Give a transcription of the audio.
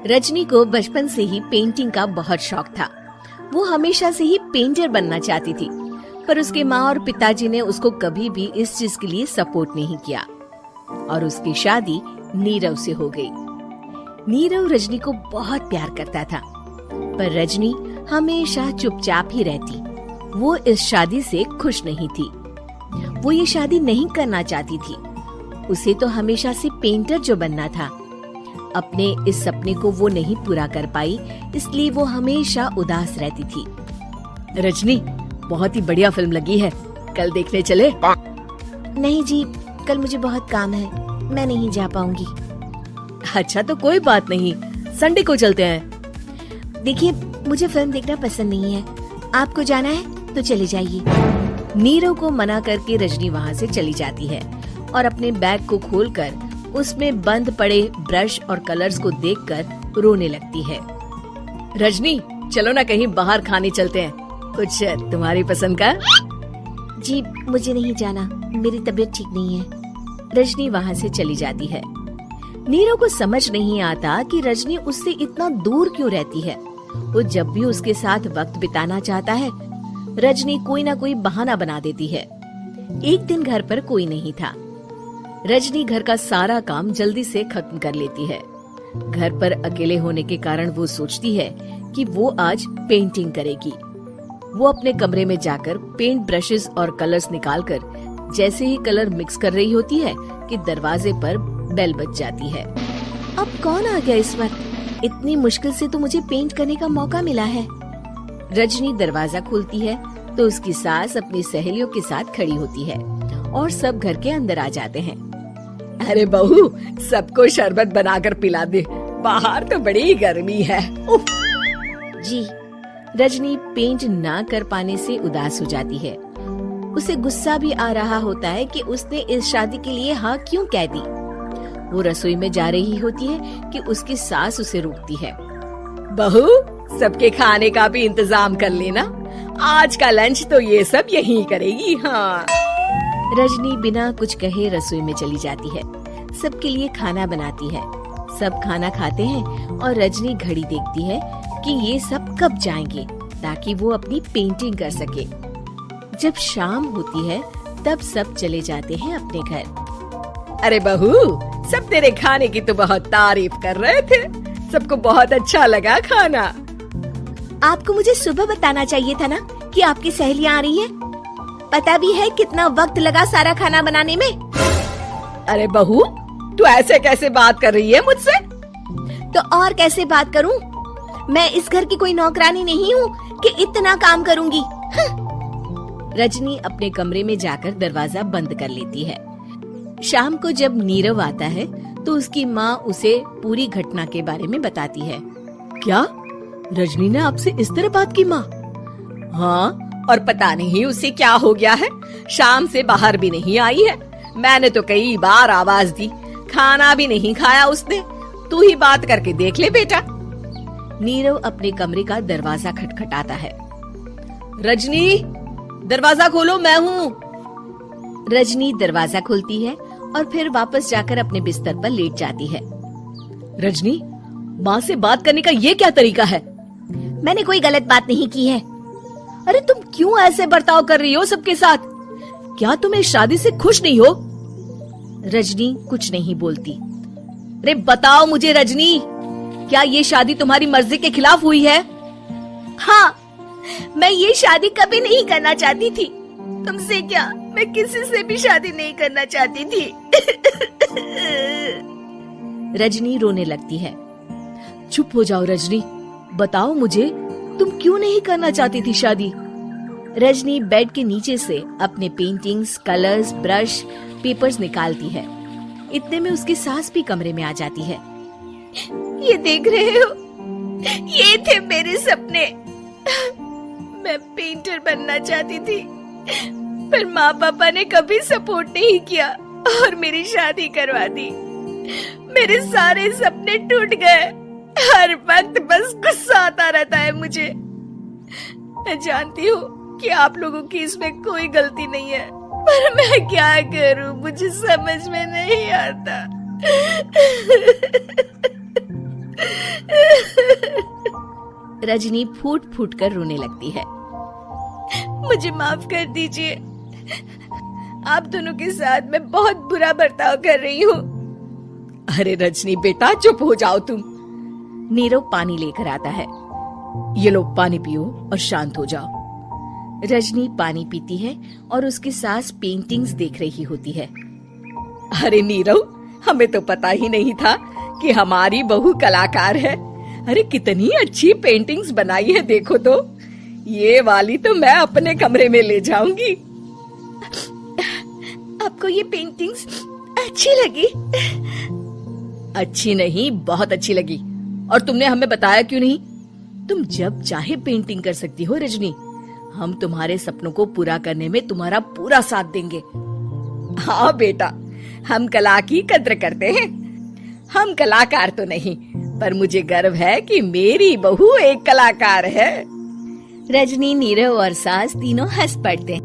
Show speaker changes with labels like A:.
A: रजनी को बचपन से ही पेंटिंग का बहुत शौक था। वो हमेशा से ही पेंटर बनना चाहती थी, पर उसके माँ और पिताजी ने उसको कभी भी इस चीज के लिए सपोर्ट नहीं किया और उसकी शादी नीरव से हो गई। नीरव रजनी को बहुत प्यार करता था, पर रजनी हमेशा चुपचाप ही रहती। वो इस शादी से खुश नहीं थी। वो ये शादी नहीं करना चाहती थी। उसे तो हमेशा से पेंटर जो बनना था। अपने इस सपने को वो नहीं पूरा कर पाई, इसलिए वो हमेशा उदास रहती थी। रजनी, बहुत ही बढ़िया फिल्म लगी है, कल देखने चले?
B: नहीं जी, कल मुझे बहुत काम है, मैं नहीं जा पाऊंगी।
A: अच्छा तो कोई बात नहीं, संडे को चलते हैं।
B: देखिए, मुझे फिल्म देखना पसंद नहीं है। आपको जाना है तो चले जाइए।
A: नीरव को मना करके रजनी वहाँ से चली जाती है और अपने बैग को खोलकर उसमें बंद पड़े ब्रश और कलर्स को देखकर रोने लगती है। रजनी, चलो ना कहीं बाहर खाने चलते हैं, कुछ तुम्हारी पसंद का।
B: जी, मुझे नहीं जाना, मेरी तबीयत ठीक नहीं है।
A: रजनी वहाँ से चली जाती है। नीरव को समझ नहीं आता कि रजनी उससे इतना दूर क्यों रहती है। वो जब भी उसके साथ वक्त बिताना चाहता है, रजनी कोई ना कोई बहाना बना देती है। एक दिन घर पर कोई नहीं था। रजनी घर का सारा काम जल्दी से खत्म कर लेती है। घर पर अकेले होने के कारण वो सोचती है कि वो आज पेंटिंग करेगी। वो अपने कमरे में जाकर पेंट ब्रशेस और कलर्स निकालकर जैसे ही कलर मिक्स कर रही होती है कि दरवाजे पर बेल बज जाती है।
B: अब कौन आ गया इस वक्त? इतनी मुश्किल से तो मुझे पेंट करने का मौका मिला है।
A: रजनी दरवाजा खोलती है तो उसकी सास अपनी सहेलियों के साथ खड़ी होती है और सब घर के अंदर आ जाते हैं। अरे बहू, सबको शरबत बनाकर पिला दे, बाहर तो बड़ी गर्मी है। उफ।
B: जी।
A: रजनी पेंट ना कर पाने से उदास हो जाती है। उसे गुस्सा भी आ रहा होता है कि उसने इस शादी के लिए हाँ क्यों कह दी। वो रसोई में जा रही होती है कि उसकी सास उसे रोकती है। बहू, सबके खाने का भी इंतजाम कर लेना, आज का लंच तो ये सब यहीं करेगी। हाँ। रजनी बिना कुछ कहे रसोई में चली जाती है। सबके लिए खाना बनाती है। सब खाना खाते हैं और रजनी घड़ी देखती है कि ये सब कब जाएंगे ताकि वो अपनी पेंटिंग कर सके। जब शाम होती है तब सब चले जाते हैं अपने घर। अरे बहू, सब तेरे खाने की तो बहुत तारीफ कर रहे थे, सबको बहुत अच्छा लगा खाना।
B: आपको मुझे सुबह बताना चाहिए था ना कि आपकी सहेलियाँ आ रही हैं। पता भी है कितना वक्त लगा सारा खाना बनाने में।
A: अरे बहू, तू ऐसे कैसे बात कर रही है मुझसे?
B: तो और कैसे बात करूं? मैं इस घर की कोई नौकरानी नहीं हूँ कि इतना काम करूंगी।
A: रजनी अपने कमरे में जाकर दरवाजा बंद कर लेती है। शाम को जब नीरव आता है तो उसकी माँ उसे पूरी घटना के बारे में बताती है। क्या रजनी ने आपसे इस तरह बात की माँ? हाँ, और पता नहीं उसे क्या हो गया है, शाम से बाहर भी नहीं आई है। मैंने तो कई बार आवाज दी, खाना भी नहीं खाया उसने। तू ही बात करके देख ले बेटा। नीरव अपने कमरे का दरवाजा खटखटाता है। रजनी, दरवाजा खोलो, मैं हूँ। रजनी दरवाजा खोलती है और फिर वापस जाकर अपने बिस्तर पर लेट जाती है। रजनी, माँ से बात करने का ये क्या तरीका है?
B: मैंने कोई गलत बात नहीं की है।
A: अरे तुम क्यों ऐसे बर्ताव कर रही हो सबके साथ? क्या तुम इस शादी से खुश नहीं हो? रजनी कुछ नहीं बोलती। अरे बताओ मुझे रजनी, क्या ये शादी तुम्हारी मर्जी के खिलाफ हुई है?
B: हाँ, मैं ये शादी कभी नहीं करना चाहती थी। तुमसे क्या, मैं किसी से भी शादी नहीं करना चाहती थी।
A: रजनी रोने लगती है। चुप हो जाओ रजनी, बताओ मुझे, तुम क्यों नहीं करना चाहती थी शादी? रजनी बेड के नीचे से अपने पेंटिंग्स, कलर्स, ब्रश, पेपर्स निकालती है। इतने में उसकी सास भी कमरे में आ जाती है।
B: ये देख रहे हो, ये थे मेरे सपने। मैं पेंटर बनना चाहती थी, पर माँ पापा ने कभी सपोर्ट नहीं किया और मेरी शादी करवा दी। मेरे सारे सपने टूट गए। हर वक्त बस गुस्सा आता रहता है मुझे। मैं जानती हूँ कि आप लोगों की इसमें कोई गलती नहीं है, पर मैं क्या करूँ, मुझे समझ में नहीं आता।
A: रजनी फूट फूट कर रोने लगती है।
B: मुझे माफ कर दीजिए, आप दोनों के साथ मैं बहुत बुरा बर्ताव कर रही हूँ।
A: अरे रजनी बेटा चुप हो जाओ तुम। नीरव पानी लेकर आता है। ये लो पानी पियो और शांत हो जाओ। रजनी पानी पीती है और उसकी सास पेंटिंग्स देख रही होती है। अरे नीरव, हमें तो पता ही नहीं था कि हमारी बहू कलाकार है। अरे कितनी अच्छी पेंटिंग्स बनाई है, देखो तो। ये वाली तो मैं अपने कमरे में ले जाऊंगी।
B: आपको ये पेंटिंग्स अच्छी लगी?
A: अच्छी नहीं, बहुत अच्छी लगी। और तुमने हमें बताया क्यों नहीं? तुम जब चाहे पेंटिंग कर सकती हो रजनी। हम तुम्हारे सपनों को पूरा करने में तुम्हारा पूरा साथ देंगे। हाँ बेटा, हम कला की कद्र करते हैं। हम कलाकार तो नहीं, पर मुझे गर्व है कि मेरी बहू एक कलाकार है। रजनी, नीरव और सास तीनों हंस पड़ते हैं।